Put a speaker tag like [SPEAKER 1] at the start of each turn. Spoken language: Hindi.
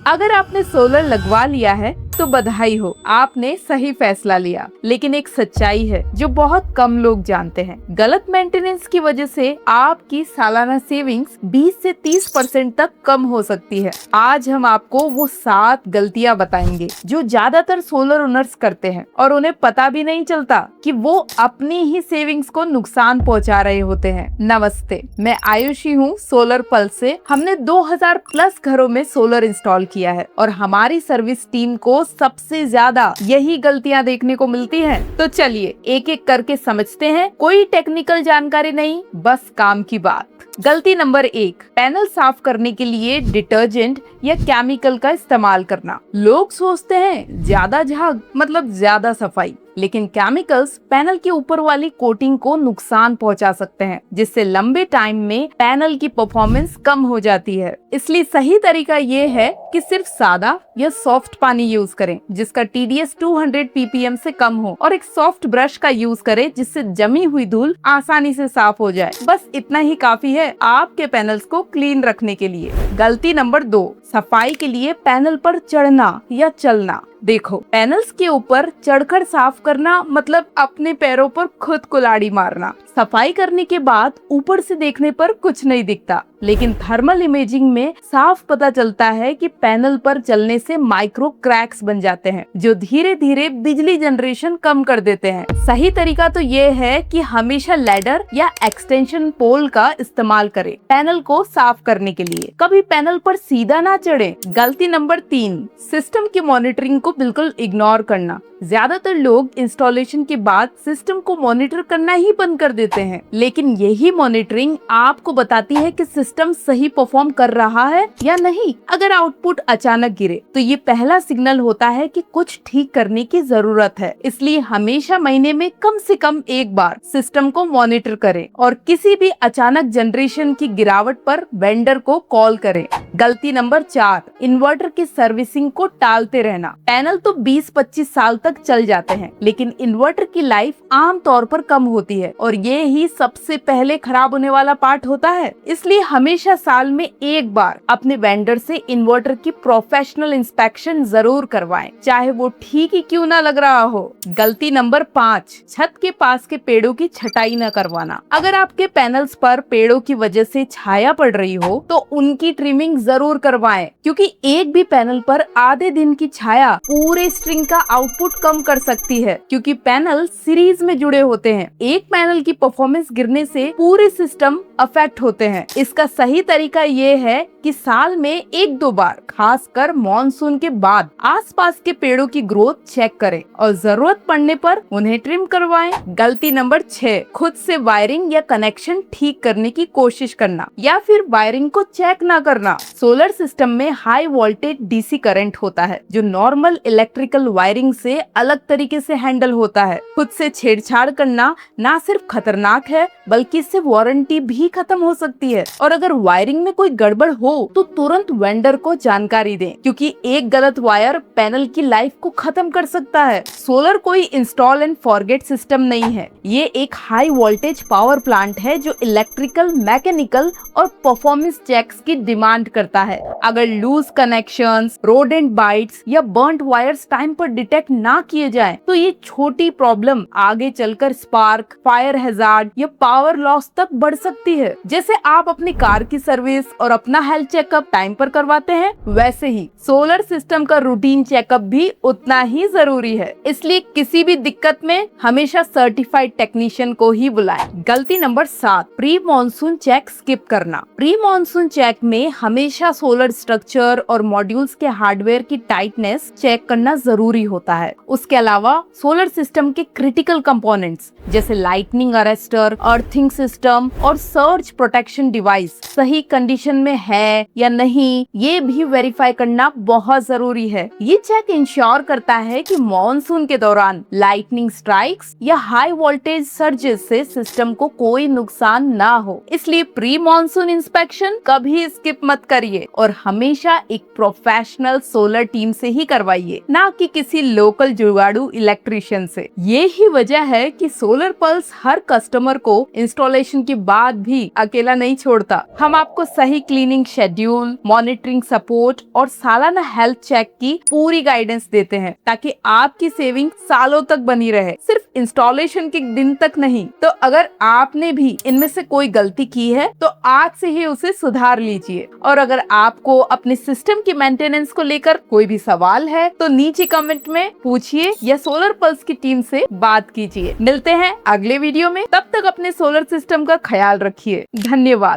[SPEAKER 1] अगर आपने सोलर लगवा लिया है तो बधाई हो, आपने सही फैसला लिया। लेकिन एक सच्चाई है जो बहुत कम लोग जानते हैं। गलत मेंटेनेंस की वजह से आपकी सालाना सेविंग्स 20 से 30% तक कम हो सकती है। आज हम आपको वो 7 गलतियां बताएंगे जो ज्यादातर सोलर ओनर्स करते हैं और उन्हें पता भी नहीं चलता कि वो अपनी ही सेविंग्स को नुकसान पहुंचा रहे होते हैं। नमस्ते, मैं आयुषी हूँ सोलर पल्स से। हमने 2000 प्लस घरों में सोलर इंस्टॉल किया है और हमारी सर्विस टीम को सबसे ज्यादा यही गलतियां देखने को मिलती हैं। तो चलिए एक एक करके समझते हैं। कोई टेक्निकल जानकारी नहीं, बस काम की बात। गलती नंबर 1, पैनल साफ करने के लिए डिटर्जेंट या केमिकल का इस्तेमाल करना। लोग सोचते हैं ज्यादा झाग मतलब ज्यादा सफाई, लेकिन केमिकल्स पैनल के ऊपर वाली कोटिंग को नुकसान पहुंचा सकते हैं, जिससे लंबे टाइम में पैनल की परफॉर्मेंस कम हो जाती है। इसलिए सही तरीका ये है कि सिर्फ सादा या सॉफ्ट पानी यूज करें जिसका TDS 200 ppm से कम हो, और एक सॉफ्ट ब्रश का यूज करें जिससे जमी हुई धूल आसानी से साफ हो जाए। बस इतना ही काफी है आपके पैनल्स को क्लीन रखने के लिए। गलती नंबर 2, सफाई के लिए पैनल पर चढ़ना या चलना। देखो, पैनल्स के ऊपर चढ़कर साफ करना मतलब अपने पैरों पर खुद कुल्हाड़ी मारना। सफाई करने के बाद ऊपर से देखने पर कुछ नहीं दिखता, लेकिन थर्मल इमेजिंग में साफ पता चलता है कि पैनल पर चलने से माइक्रो क्रैक्स बन जाते हैं जो धीरे धीरे बिजली जनरेशन कम कर देते हैं। सही तरीका तो ये है कि हमेशा लैडर या एक्सटेंशन पोल का इस्तेमाल करें पैनल को साफ करने के लिए। कभी पैनल पर सीधा ना चढ़े। गलती नंबर 3, सिस्टम की मॉनिटरिंग को बिल्कुल इग्नोर करना। ज्यादातर लोग इंस्टॉलेशन के बाद सिस्टम को मॉनिटर करना ही बंद कर देते हैं, लेकिन यही मॉनिटरिंग आपको बताती है कि सिस्टम सही परफॉर्म कर रहा है या नहीं। अगर आउटपुट अचानक गिरे तो ये पहला सिग्नल होता है कि कुछ ठीक करने की जरूरत है। इसलिए हमेशा महीने में कम से कम एक बार सिस्टम को मॉनिटर करें और किसी भी अचानक जनरेशन की गिरावट पर वेंडर को कॉल करें। गलती नंबर 4, इन्वर्टर की सर्विसिंग को टालते रहना। पैनल तो 20-25 साल तक चल जाते हैं, लेकिन इन्वर्टर की लाइफ आम तौर पर कम होती है और ये ही सबसे पहले खराब होने वाला पार्ट होता है। इसलिए हमेशा साल में एक बार अपने वेंडर से इन्वर्टर की प्रोफेशनल इंस्पेक्शन जरूर करवाएं, चाहे वो ठीक ही क्यों ना लग रहा हो। गलती नंबर 5, छत के पास के पेड़ों की छटाई न करवाना। अगर आपके पैनल्स पर पेड़ों की वजह से छाया पड़ रही हो तो उनकी ट्रिमिंग जरूर करवाएं, क्योंकि एक भी पैनल पर आधे दिन की छाया पूरे स्ट्रिंग का आउटपुट कम कर सकती है, क्योंकि पैनल सीरीज में जुड़े होते हैं। एक पैनल की परफॉर्मेंस गिरने से पूरे सिस्टम अफेक्ट होते हैं। इसका सही तरीका ये है कि साल में 1-2 बार, खासकर मॉनसून के बाद, आसपास के पेड़ों की ग्रोथ चेक करें और जरूरत पड़ने पर उन्हें ट्रिम करवाएं। गलती नंबर 6, खुद से वायरिंग या कनेक्शन ठीक करने की कोशिश करना या फिर वायरिंग को चेक ना करना। सोलर सिस्टम में हाई वोल्टेज DC करंट होता है जो नॉर्मल इलेक्ट्रिकल वायरिंग से अलग तरीके से हैंडल होता है। खुद से छेड़छाड़ करना ना सिर्फ खतरनाक है बल्कि इससे वारंटी भी खत्म हो सकती है। और अगर वायरिंग में कोई गड़बड़ हो तो तुरंत वेंडर को जानकारी दें, क्योंकि एक गलत वायर पैनल की लाइफ को खत्म कर सकता है। सोलर कोई इंस्टॉल एंड फॉरगेट सिस्टम नहीं है, ये एक हाई वोल्टेज पावर प्लांट है जो इलेक्ट्रिकल, मैकेनिकल और परफॉर्मेंस चेक्स की डिमांड करता है। अगर लूज कनेक्शंस, रोडेंट बाइट्स या बर्न्ट वायर्स टाइम पर डिटेक्ट ना किए जाएं, तो ये छोटी प्रॉब्लम आगे चलकर स्पार्क, फायर हैजार्ड या पावर लॉस तक बढ़ सकती है। जैसे आप अपनी कार की सर्विस और अपना हेल्थ चेकअप टाइम पर करवाते हैं, वैसे ही सोलर सिस्टम का रूटीन चेकअप भी उतना ही जरूरी है। इसलिए किसी भी दिक्कत में हमेशा सर्टिफाइड टेक्नीशियन को ही बुलाएं। गलती number 7, pre monsoon check skip करना। प्री मॉनसून चेक में हमेशा सोलर स्ट्रक्चर और मॉड्यूल्स के हार्डवेयर की टाइटनेस चेक करना जरूरी होता है। उसके अलावा सोलर सिस्टम के क्रिटिकल कंपोनेंट्स जैसे लाइटनिंग अरेस्टर, अर्थिंग सिस्टम और सर्ज प्रोटेक्शन डिवाइस सही कंडीशन में है या नहीं, ये भी वेरीफाई करना बहुत जरूरी है। ये चेक इंश्योर करता है कि मॉनसून के दौरान लाइटनिंग स्ट्राइक्स या हाई वोल्टेज सर्जेस से सिस्टम को कोई नुकसान ना हो। इसलिए प्री मॉनसून इंस्पेक्शन कभी स्किप मत करिए और हमेशा एक प्रोफेशनल सोलर टीम से ही करवाइए, ना कि किसी लोकल जुगाड़ू इलेक्ट्रिशियन से। ये ही वजह है कि सोलर पल्स हर कस्टमर को इंस्टॉलेशन के बाद भी अकेला नहीं छोड़ता। हम आपको सही क्लीनिंग शेड्यूल, मॉनिटरिंग सपोर्ट और सालाना हेल्थ चेक की पूरी गाइडेंस देते हैं ताकि आपकी सेविंग सालों तक बनी रहे, सिर्फ इंस्टॉलेशन के दिन तक नहीं। तो अगर आपने भी इनमें से कोई गलती की है तो आज से ही उसे सुधार लीजिए। और अगर आपको अपने सिस्टम की मेंटेनेंस को लेकर कोई भी सवाल है तो नीचे कमेंट में पूछिए या सोलर पल्स की टीम से बात कीजिए। मिलते हैं अगले वीडियो में, तब तक अपने सोलर सिस्टम का ख्याल रखिए। धन्यवाद।